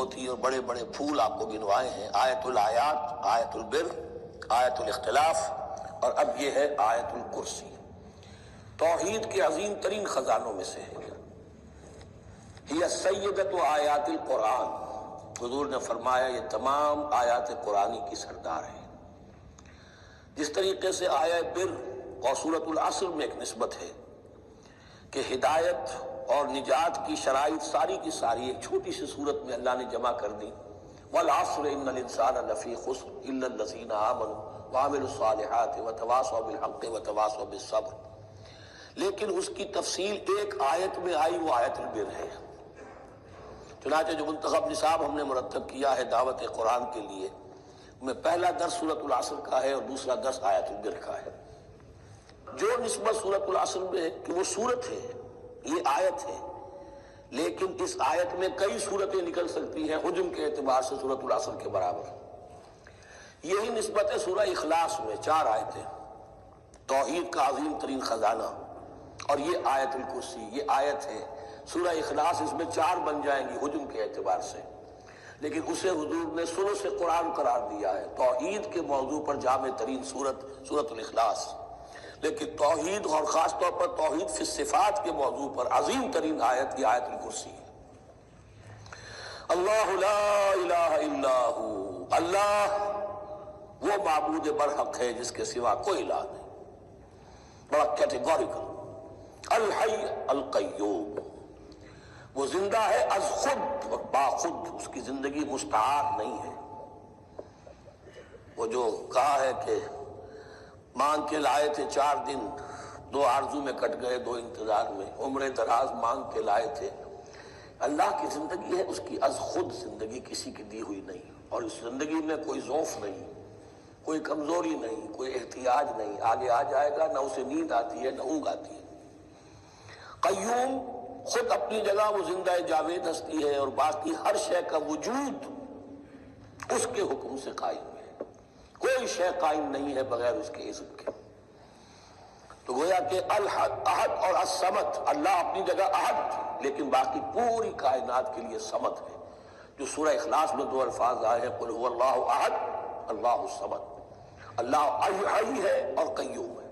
ہوتی اور بڑے بڑے پھول آپ کو گنوائے ہیں، آیت الآیات، آیت البر، آیت الاختلاف، اور اب یہ ہے آیت الکرسی۔ توحید کے عظیم ترین خزانوں میں سے ہے۔ یہ سیدۃ آیات القرآن، حضور نے فرمایا یہ تمام آیات قرآنی کی سردار ہے۔ جس طریقے سے آیت بر اور سورۃ العصر میں ایک نسبت ہے کہ ہدایت اور نجات کی شرائط ساری کی ساری ایک چھوٹی سی صورت میں اللہ نے جمع کر دی، والعصر ان الانسان لفی خسر الا الذین آمنوا وعملوا الصالحات وتواصوا بالحق وتواصوا بالصبر، لیکن اس کی تفصیل ایک آیت میں آئی، وہ آیت البر ہے۔ چنانچہ جو منتخب نصاب ہم نے مرتب کیا ہے دعوت قرآن کے لیے، میں پہلا درس سورۃ العصر کا ہے اور دوسرا درس آیت البر کا ہے۔ جو نسبت سورۃ العصر میں ہے کہ وہ سورت ہے، یہ آیت ہے، لیکن اس آیت میں کئی صورتیں نکل سکتی ہیں حجم کے اعتبار سے سورۃ العصر کے برابر۔ یہی نسبت ہے سورہ اخلاص میں، 4 آیتیں، توحید کا عظیم ترین خزانہ، اور یہ آیت الکرسی، یہ آیت ہے سورہ اخلاص، اس میں 4 بن جائیں گی حجم کے اعتبار سے، لیکن اسے حضور نے ثلث قرآن قرار دیا ہے۔ توحید کے موضوع پر جامع ترین سورۃ الاخلاص، لیکن توحید اور خاص طور پر توحید فی الصفات کے موضوع پر عظیم ترین آیت یہ آیت الکرسی ہے۔ اللہ لا الہ الا ہو، اللہ وہ معبود برحق ہے جس کے سوا کوئی الہ نہیں، بڑا کیٹیگوریکل۔ الحی القیوم، وہ زندہ ہے از خود اور باخود، اس کی زندگی مستعار نہیں ہے۔ وہ جو کہا ہے کہ مانگ کے لائے تھے 4 دن، 2 آرزو میں کٹ گئے 2 انتظار میں، عمر دراز مانگ کے لائے تھے۔ اللہ کی زندگی ہے اس کی از خود زندگی، کسی کی دی ہوئی نہیں، اور اس زندگی میں کوئی ضعف نہیں، کوئی کمزوری نہیں، کوئی احتیاج نہیں، آگے آ جائے گا، نہ اسے نیند آتی ہے نہ اونگ آتی ہے۔ قیوم، خود اپنی جگہ وہ زندہ جاوید ہستی ہے، اور باقی ہر شے کا وجود اس کے حکم سے قائم ہے، کوئی شے قائم نہیں ہے بغیر اس کے اذن کے۔ تو گویا کہ الحد، احد اور الصمد، اللہ اپنی جگہ احد، لیکن باقی پوری کائنات کے لیے صمد ہے۔ جو سورہ اخلاص میں 2 الفاظ آئے ہیں، قل هو اللہ احد اللہ الصمد، اللہ حی ہے اور قیوم ہے۔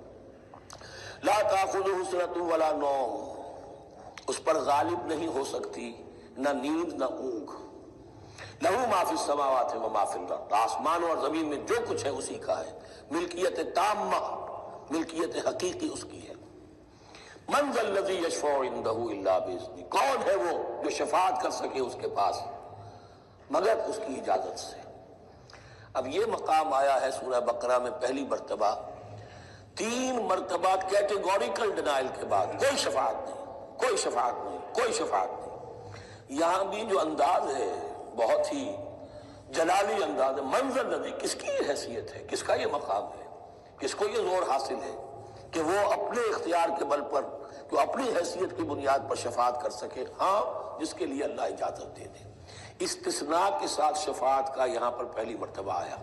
لا تأخذہ سنۃ ولا نوم، اس پر غالب نہیں ہو سکتی نہ نیند نہ اونگ۔ لہو ما فی السماوات و ما فی الارض، آسمانوں اور زمین میں جو کچھ ہے اسی کا ہے، ملکیت تامہ، ملکیت حقیقی اس کی ہے۔ من ذا الذی یشفع عندہ الا باذنہ، کون ہے وہ جو شفاعت کر سکے اس کے پاس مگر اس کی اجازت سے۔ اب یہ مقام آیا ہے سورہ بقرہ میں پہلی مرتبہ، 3 مرتبہ کیٹیگوریکل ڈینائل کے بعد، کوئی شفاعت نہیں، کوئی شفاعت نہیں، کوئی شفاعت نہیں۔ یہاں بھی جو انداز ہے بہت ہی جلالی انداز ہے۔ منظر نبی، کس کی یہ حیثیت ہے، کس کا یہ مقام ہے، کس کو یہ زور حاصل ہے کہ وہ اپنے اختیار کے بل پر، جو اپنی حیثیت کی بنیاد پر شفاعت کر سکے؟ ہاں، جس کے لیے اللہ اجازت دے دے۔ استثناء کے ساتھ شفاعت کا یہاں پر پہلی مرتبہ آیا،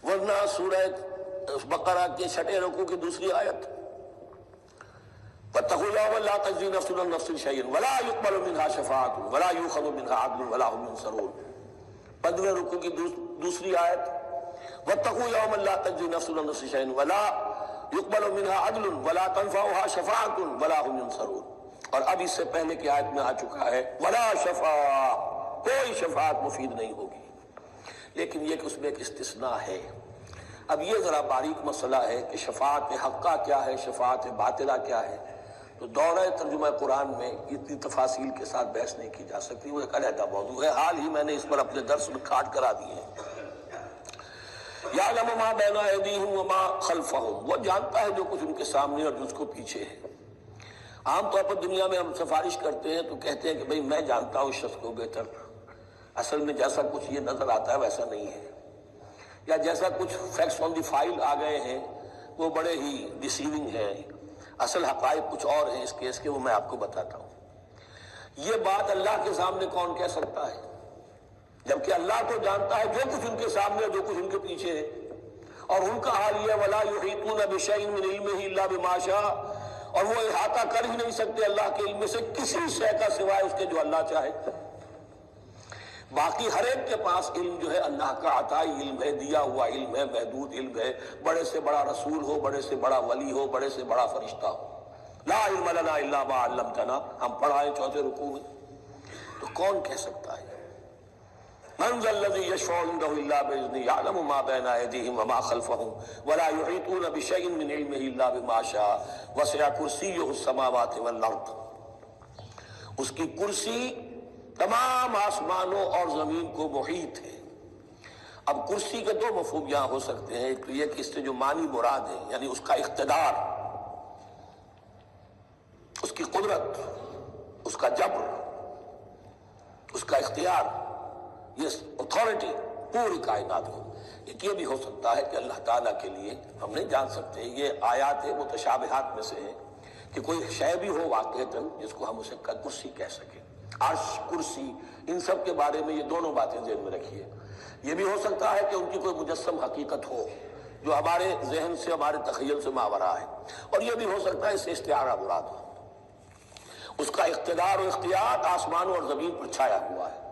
ورنہ سورہ بقرہ کے 6 رکوع کی دوسری آیت، واتقوا یوما لا تجزی نفس عن نفس شیئا ولا یقبل منها شفاعۃ ولا یؤخذ منها عدل ولا هم ينصرون، 15 رکوع کی دوسری آیت، واتقوا یوما لا تجزی نفس عن نفس شیئا ولا یقبل منها عدل ولا تنفعها شفاعۃ ولا هم ينصرون، اور اب اس سے پہلے کی آیت میں آ چکا ہے ولا شفاعہ، کوئی شفاعت مفید نہیں ہوگی، لیکن یہ کہ اس میں ایک استثناء ہے۔ اب یہ ذرا باریک مسئلہ ہے کہ شفاعت حقہ کیا ہے، شفاعت باطلہ کیا ہے، تو دورہ ترجمہ قرآن میں اتنی تفاصیل کے ساتھ بحث نہیں کی جا سکتی، وہ ایک علیحدہ موضوع ہے۔ حال ہی میں نے اس پر اپنے درس میں کاٹ کرا دیے ہیں۔ یعلم ما بین ایدیہم وما خلفہم، وہ جانتا ہے جو کچھ ان کے سامنے اور جو اس کو پیچھے ہے۔ عام طور پر دنیا میں ہم سفارش کرتے ہیں تو کہتے ہیں کہ بھئی میں جانتا ہوں اس شخص کو بہتر، اصل میں جیسا کچھ یہ نظر آتا ہے ویسا نہیں ہے، یا جیسا کچھ فیکٹس آن دی فائل آ گئے ہیں وہ بڑے ہی ڈیسیونگ ہیں، اصل حقائق کچھ اور ہیں اس کیس کے، وہ میں آپ کو بتاتا ہوں۔ یہ بات اللہ کے سامنے کون کہہ سکتا ہے، جبکہ اللہ تو جانتا ہے جو کچھ ان کے سامنے اور جو کچھ ان کے پیچھے ہے، اور ان کا حال یہ ولا یحیطون بشیء من علمہ الا بما شاء، اور وہ احاطہ کر ہی نہیں سکتے اللہ کے علم سے کسی شے کا سوائے اس کے جو اللہ چاہے۔ باقی ہر ایک کے پاس علم جو ہے اللہ کا عطائی علم ہے، دیا ہوا علم ہے، محدود علم ہے، بڑے سے بڑا رسول ہو، بڑے سے بڑا ولی ہو، بڑے سے بڑا فرشتہ ہو۔ لا علم لنا الا ما علمتنا، ہم پڑھائیں چوتھے رکوع میں، تو کون کہہ سکتا ہے؟ من ذا الذی یشفع عنده الا باذنہ یعلم ما بین ایدیہم وما خلفہم ولا یحیطون بشیء من علمہ الا بما شاء وسع کرسیہ السماوات والارض۔ اس کی کرسی تمام آسمانوں اور زمین کو محیط ہے۔ اب کرسی کے دو مفہوم یہاں ہو سکتے ہیں، ایک تو یہ کہ اس سے جو معنی مراد ہے یعنی اس کا اقتدار، اس کی قدرت، اس کا جبر، اس کا اختیار، یہ اتھارٹی پوری کائنات کو۔ ایک یہ بھی ہو سکتا ہے کہ اللہ تعالیٰ کے لیے ہم نہیں جان سکتے، یہ آیات متشابہات میں سے ہے کہ کوئی شے بھی ہو واقعتاً جس کو ہم اسے کرسی کہہ سکیں، عرش، کرسی، ان سب کے بارے میں یہ دونوں باتیں ذہن میں رکھیے۔ یہ بھی ہو سکتا ہے کہ ان کی کوئی مجسم حقیقت ہو جو ہمارے ذہن سے، ہمارے تخیل سے ماورا ہے، اور یہ بھی ہو سکتا ہے اس سے استعارہ مراد ہو۔ اس کا اقتدار و اختیار آسمانوں اور زمین پر چھایا ہوا ہے۔